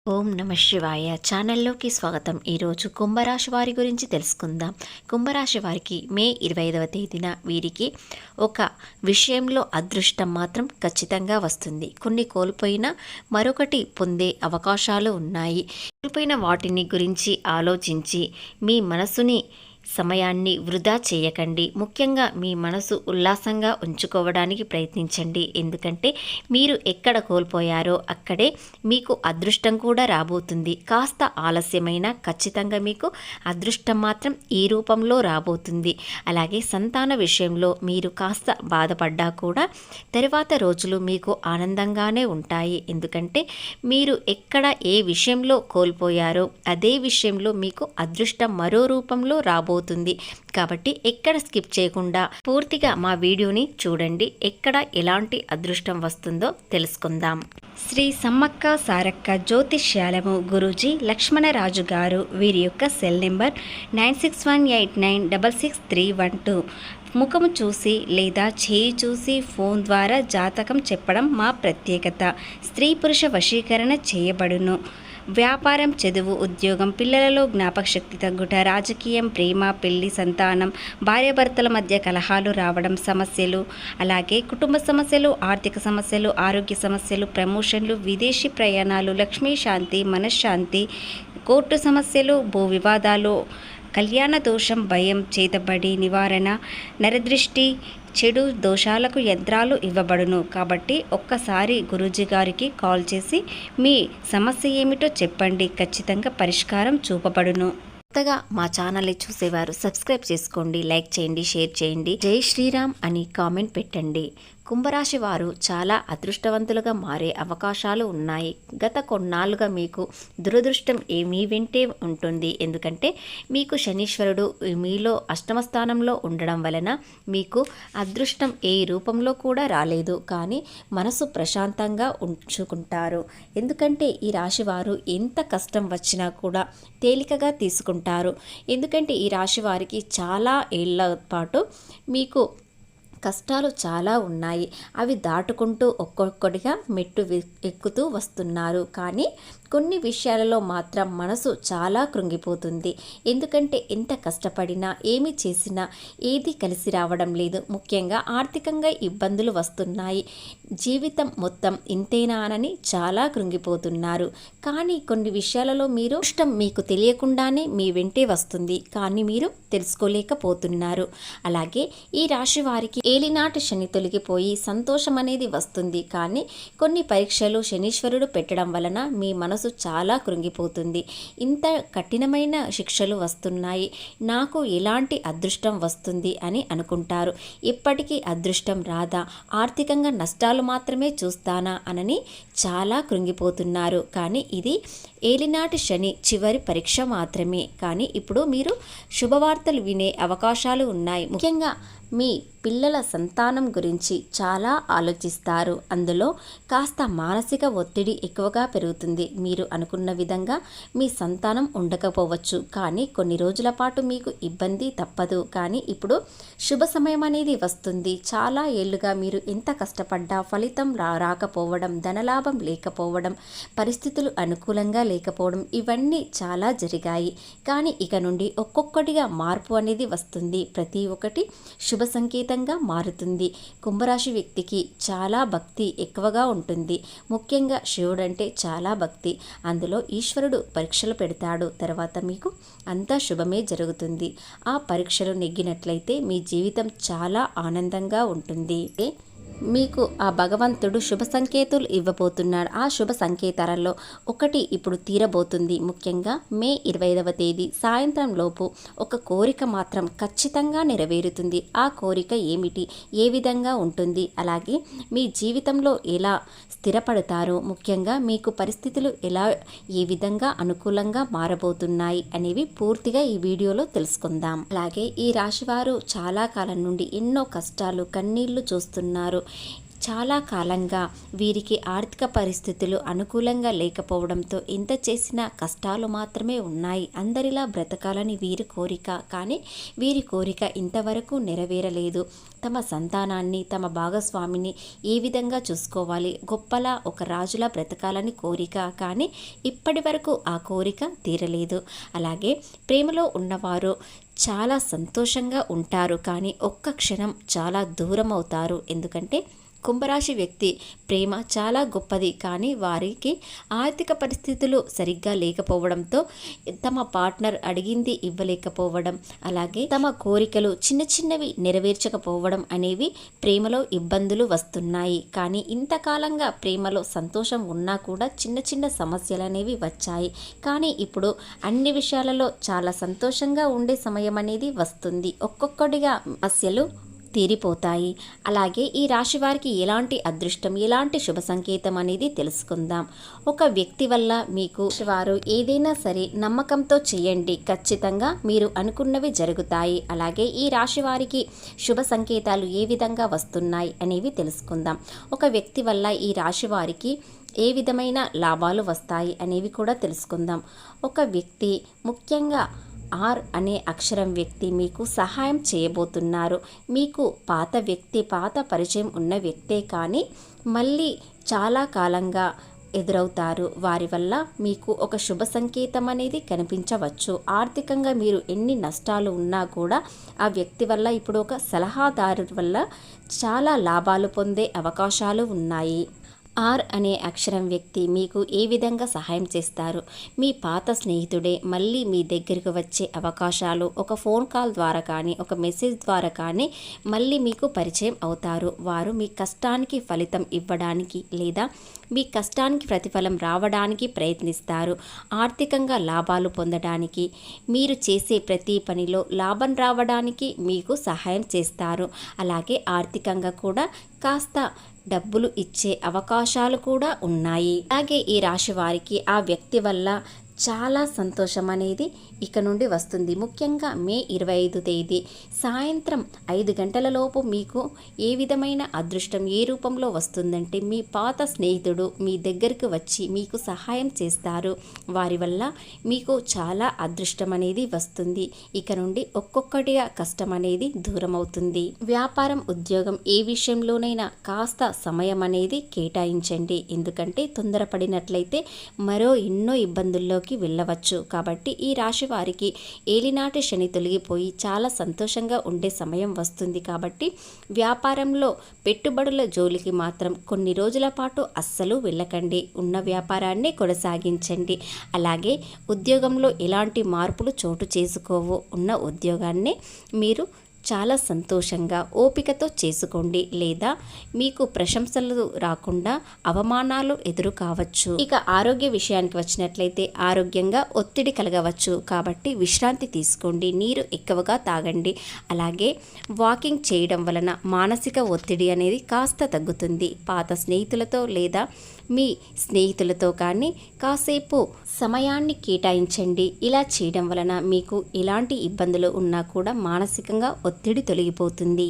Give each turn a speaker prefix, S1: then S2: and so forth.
S1: ఓం నమ శివాయ ఛానల్లోకి స్వాగతం. ఈరోజు కుంభరాశి వారి గురించి తెలుసుకుందాం. కుంభరాశి వారికి మే 25వ తేదీన వీరికి ఒక విషయంలో అదృష్టం మాత్రం ఖచ్చితంగా వస్తుంది. కొన్ని కోల్పోయినా మరొకటి పొందే అవకాశాలు ఉన్నాయి. కోల్పోయిన వాటిని గురించి ఆలోచించి మీ మనసుని సమయాన్ని వృధా చేయకండి. ముఖ్యంగా మీ మనసు ఉల్లాసంగా ఉంచుకోవడానికి ప్రయత్నించండి. ఎందుకంటే మీరు ఎక్కడ కోల్పోయారో అక్కడే మీకు అదృష్టం కూడా రాబోతుంది. కాస్త ఆలస్యమైన ఖచ్చితంగా మీకు అదృష్టం మాత్రం ఈ రూపంలో రాబోతుంది. అలాగే సంతాన విషయంలో మీరు కాస్త బాధపడ్డా కూడా తర్వాత రోజులు మీకు ఆనందంగానే ఉంటాయి. ఎందుకంటే మీరు ఎక్కడ ఏ విషయంలో కోల్పోయారో అదే విషయంలో మీకు అదృష్టం మరో రూపంలో రాబోతుంది. కాబట్టి ఎక్కడ స్కిప్ చేయకుండా పూర్తిగా మా వీడియోని చూడండి. ఎక్కడ ఎలాంటి అదృష్టం వస్తుందో తెలుసుకుందాం. శ్రీ సమ్మక్క సారక్క జ్యోతిష్యాలము గురూజీ లక్ష్మణరాజు గారు. వీరి యొక్క సెల్ నెంబర్ 9618966312. ముఖము చూసి లేదా చేయి చూసి ఫోన్ ద్వారా జాతకం చెప్పడం మా ప్రత్యేకత. స్త్రీ పురుష వశీకరణ చేయబడును. వ్యాపారం, చదువు, ఉద్యోగం, పిల్లలలో జ్ఞాపక శక్తి తగ్గుట, రాజకీయం, ప్రేమ, పెళ్లి, సంతానం, భార్యాభర్తల మధ్య కలహాలు రావడం, సమస్యలు, అలాగే కుటుంబ సమస్యలు, ఆర్థిక సమస్యలు, ఆరోగ్య సమస్యలు, ప్రమోషన్లు, విదేశీ ప్రయాణాలు, లక్ష్మీ శాంతి, మనశ్శాంతి, కోర్టు సమస్యలు, భూ వివాదాలు, కళ్యాణ దోషం, భయం, చేతబడి నివారణ, నరదృష్టి, చెడు దోషాలకు యంత్రాలు ఇవ్వబడును. కాబట్టి ఒక్కసారి గురూజీ గారికి కాల్ చేసి మీ సమస్య ఏమిటో చెప్పండి. ఖచ్చితంగా పరిష్కారం చూపబడును. కొత్తగా మా ఛానల్ని చూసేవారు సబ్స్క్రైబ్ చేసుకోండి, లైక్ చేయండి, షేర్ చేయండి. జై శ్రీరామ్ అని కామెంట్ పెట్టండి. కుంభరాశి వారు చాలా అదృష్టవంతులుగా మారే అవకాశాలు ఉన్నాయి. గత కొన్నాళ్ళుగా మీకు దురదృష్టం మీ వెంటే ఉంటుంది. ఎందుకంటే మీకు శనీశ్వరుడు మీలో అష్టమ స్థానంలో ఉండడం వలన మీకు అదృష్టం ఏ రూపంలో కూడా రాలేదు. కానీ మనసు ప్రశాంతంగా ఉంచుకుంటారు. ఎందుకంటే ఈ రాశి వారు ఎంత కష్టం వచ్చినా కూడా తేలికగా తీసుకుంటారు. ఎందుకంటే ఈ రాశి వారికి చాలా ఏళ్ల పాటు మీకు కష్టాలు చాలా ఉన్నాయి. అవి దాటుకుంటూ ఒక్కొక్కటిగా మెట్టు ఎక్కుతూ వస్తున్నారు. కానీ కొన్ని విషయాలలో మాత్రం మనసు చాలా కృంగిపోతుంది. ఎందుకంటే ఎంత కష్టపడినా ఏమి చేసినా ఏది కలిసి రావడం లేదు. ముఖ్యంగా ఆర్థికంగా ఇబ్బందులు వస్తున్నాయి. జీవితం మొత్తం ఇంతేనానని చాలా కృంగిపోతున్నారు. కానీ కొన్ని విషయాలలో మీరు ఇష్టం మీకు తెలియకుండానే మీ వెంటే వస్తుంది. కానీ మీరు తెలుసుకోలేకపోతున్నారు. అలాగే ఈ రాశి వారికి ఏలినాటి శని తొలగిపోయి సంతోషం అనేది వస్తుంది. కానీ కొన్ని పరీక్షలు శనీశ్వరుడు పెట్టడం వలన మీ మనసు చాలా కృంగిపోతుంది. ఇంత కఠినమైన శిక్షలు వస్తున్నాయి, నాకు ఎలాంటి అదృష్టం వస్తుంది అని అనుకుంటారు. ఇప్పటికీ అదృష్టం రాదా, ఆర్థికంగా నష్టాలు మాత్రమే చూస్తానా అనని చాలా కృంగిపోతున్నారు. కానీ ఇది ఏలినాటి శని చివరి పరీక్ష మాత్రమే. కానీ ఇప్పుడు మీరు శుభవార్తలు వినే అవకాశాలు ఉన్నాయి. ముఖ్యంగా మీ పిల్లల సంతానం గురించి చాలా ఆలోచిస్తారు. అందులో కాస్త మానసిక ఒత్తిడి ఎక్కువగా పెరుగుతుంది. మీరు అనుకున్న విధంగా మీ సంతానం ఉండకపోవచ్చు. కానీ కొన్ని రోజుల పాటు మీకు ఇబ్బంది తప్పదు. కానీ ఇప్పుడు శుభ సమయం అనేది వస్తుంది. చాలా ఏళ్ళుగా మీరు ఎంత కష్టపడ్డా ఫలితం రాకపోవడం, ధనలాభం లేకపోవడం, పరిస్థితులు అనుకూలంగా లేకపోవడం, ఇవన్నీ చాలా జరిగాయి. కానీ ఇక నుండి ఒక్కొక్కటిగా మార్పు అనేది వస్తుంది. ప్రతి ఒక్కటి శుభ సంకేతంగా మారుతుంది. కుంభరాశి వ్యక్తికి చాలా భక్తి ఎక్కువగా ఉంటుంది. ముఖ్యంగా శివుడు అంటే చాలా భక్తి. అందులో ఈశ్వరుడు పరీక్షలు పెడతాడు. తర్వాత మీకు అంతా శుభమే జరుగుతుంది. ఆ పరీక్షలు నెగ్గినట్లయితే మీ జీవితం చాలా ఆనందంగా ఉంటుంది. మీకు ఆ భగవంతుడు శుభ సంకేతాలు ఇవ్వబోతున్నాడు. ఆ శుభ సంకేతాలలో ఒకటి ఇప్పుడు తీరబోతుంది. ముఖ్యంగా మే 25వ తేదీ సాయంత్రం లోపు ఒక కోరిక మాత్రం ఖచ్చితంగా నెరవేరుతుంది. ఆ కోరిక ఏమిటి, ఏ విధంగా ఉంటుంది, అలాగే మీ జీవితంలో ఎలా స్థిరపడతారు, ముఖ్యంగా మీకు పరిస్థితులు ఎలా ఏ విధంగా అనుకూలంగా మారబోతున్నాయి అనేవి పూర్తిగా ఈ వీడియోలో తెలుసుకుందాం. అలాగే ఈ రాశివారు చాలా కాలం నుండి ఎన్నో కష్టాలు కన్నీళ్లు చూస్తున్నారు. చాలా కాలంగా వీరికి ఆర్థిక పరిస్థితులు అనుకూలంగా లేకపోవడంతో ఎంత చేసినా కష్టాలు మాత్రమే ఉన్నాయి. అందరిలా బ్రతకాలని వీరి కోరిక, కానీ వీరి కోరిక ఇంతవరకు నెరవేరలేదు. తమ సంతానాన్ని, తమ భాగస్వామిని ఏ విధంగా చూసుకోవాలి, గొప్పలా ఒక రాజులా బ్రతకాలని కోరిక, కానీ ఇప్పటి వరకు ఆ కోరిక తీరలేదు. అలాగే ప్రేమలో ఉన్నవారు చాలా సంతోషంగా ఉంటారు, కానీ ఒక్క క్షణం చాలా దూరం అవుతారు. ఎందుకంటే కుంభరాశి వ్యక్తి ప్రేమ చాలా గొప్పది, కానీ వారికి ఆర్థిక పరిస్థితులు సరిగ్గా లేకపోవడంతో తమ పార్ట్నర్ అడిగింది ఇవ్వలేకపోవడం, అలాగే తమ కోరికలు చిన్న చిన్నవి నెరవేర్చకపోవడం అనేవి ప్రేమలో ఇబ్బందులు వస్తున్నాయి. కానీ ఇంతకాలంగా ప్రేమలో సంతోషం ఉన్నా కూడా చిన్న చిన్న సమస్యలు అనేవి వచ్చాయి. కానీ ఇప్పుడు అన్ని విషయాలలో చాలా సంతోషంగా ఉండే సమయం అనేది వస్తుంది. ఒక్కొక్కటిగా సమస్యలు తీరిపోతాయి. అలాగే ఈ రాశి వారికి ఎలాంటి అదృష్టం, ఎలాంటి శుభ సంకేతం అనేది తెలుసుకుందాం. ఒక వ్యక్తి వల్ల మీకు వారు ఏదైనా సరే నమ్మకంతో చేయండి, ఖచ్చితంగా మీరు అనుకున్నవి జరుగుతాయి. అలాగే ఈ రాశి వారికి శుభ సంకేతాలు ఏ విధంగా వస్తున్నాయి అనేవి తెలుసుకుందాం. ఒక వ్యక్తి వల్ల ఈ రాశి వారికి ఏ విధమైన లాభాలు వస్తాయి అనేవి కూడా తెలుసుకుందాం. ఒక వ్యక్తి, ముఖ్యంగా ఆర్ అనే అక్షరం వ్యక్తి మీకు సహాయం చేయబోతున్నారు. మీకు పాత పరిచయం ఉన్న వ్యక్తే, కానీ మళ్ళీ చాలా కాలంగా ఎదురవుతారు. వారి వల్ల మీకు ఒక శుభ సంకేతం అనేది కనిపించవచ్చు. ఆర్థికంగా మీరు ఎన్ని నష్టాలు ఉన్నా కూడా ఆ వ్యక్తి వల్ల ఇప్పుడు ఒక సలహాదారు వల్ల చాలా లాభాలు పొందే అవకాశాలు ఉన్నాయి. ఆర్ అనే అక్షరం వ్యక్తి మీకు ఏ విధంగా సహాయం చేస్తారు? మీ పాత స్నేహితుడే మళ్ళీ మీ దగ్గరికి వచ్చే అవకాశాలు ఒక ఫోన్ కాల్ ద్వారా కానీ, ఒక మెసేజ్ ద్వారా కానీ మళ్ళీ మీకు పరిచయం అవుతారు. వారు మీ కష్టానికి ఫలితం ఇవ్వడానికి లేదా మీ కష్టానికి ప్రతిఫలం రావడానికి ప్రయత్నిస్తారు. ఆర్థికంగా లాభాలు పొందడానికి, మీరు చేసే ప్రతి పనిలో లాభం రావడానికి మీకు సహాయం చేస్తారు. అలాగే ఆర్థికంగా కూడా కాస్త డబ్బులు ఇచ్చే అవకాశాలు కూడా ఉన్నాయి. అలాగే ఈ రాశి వారికి ఆ వ్యక్తి వల్ల చాలా సంతోషం అనేది ఇక నుండి వస్తుంది. ముఖ్యంగా మే 25 తేదీ సాయంత్రం 5 గంటలలోపు మీకు ఏ విధమైన అదృష్టం ఏ రూపంలో వస్తుందంటే, మీ పాత స్నేహితుడు మీ దగ్గరికి వచ్చి మీకు సహాయం చేస్తారు. వారి వల్ల మీకు చాలా అదృష్టం అనేది వస్తుంది. ఇక నుండి ఒక్కొక్కటిగా కష్టం అనేది దూరం అవుతుంది. వ్యాపారం, ఉద్యోగం ఏ విషయంలోనైనా కాస్త సమయం అనేది కేటాయించండి. ఎందుకంటే తొందరపడినట్లయితే మరో ఎన్నో ఇబ్బందుల్లోకి వెళ్ళవచ్చు. కాబట్టి ఈ రాశి వారికి ఏలినాటి శని తొలగిపోయి చాలా సంతోషంగా ఉండే సమయం వస్తుంది. కాబట్టి వ్యాపారంలో పెట్టుబడుల జోలికి మాత్రం కొన్ని రోజుల పాటు అస్సలు వెళ్ళకండి. ఉన్న వ్యాపారాన్ని కొనసాగించండి. అలాగే ఉద్యోగంలో ఎలాంటి మార్పులు చోటు చేసుకోవో ఉన్న ఉద్యోగాన్ని మీరు చాలా సంతోషంగా ఓపికతో చేసుకోండి, లేదా మీకు ప్రశంసలు రాకుండా అవమానాలు ఎదురు కావచ్చు. ఇక ఆరోగ్య విషయానికి వచ్చినట్లయితే ఆరోగ్యంగా ఒత్తిడి కలగవచ్చు. కాబట్టి విశ్రాంతి తీసుకోండి, నీరు ఎక్కువగా తాగండి. అలాగే వాకింగ్ చేయడం వలన మానసిక ఒత్తిడి అనేది కాస్త తగ్గుతుంది. పాత స్నేహితులతో లేదా మీ స్నేహితులతో కానీ కాసేపు సమయాన్ని కేటాయించండి. ఇలా చేయడం వలన మీకు ఎలాంటి ఇబ్బందులు ఉన్నా కూడా మానసికంగా ఒత్తిడి తొలగిపోతుంది.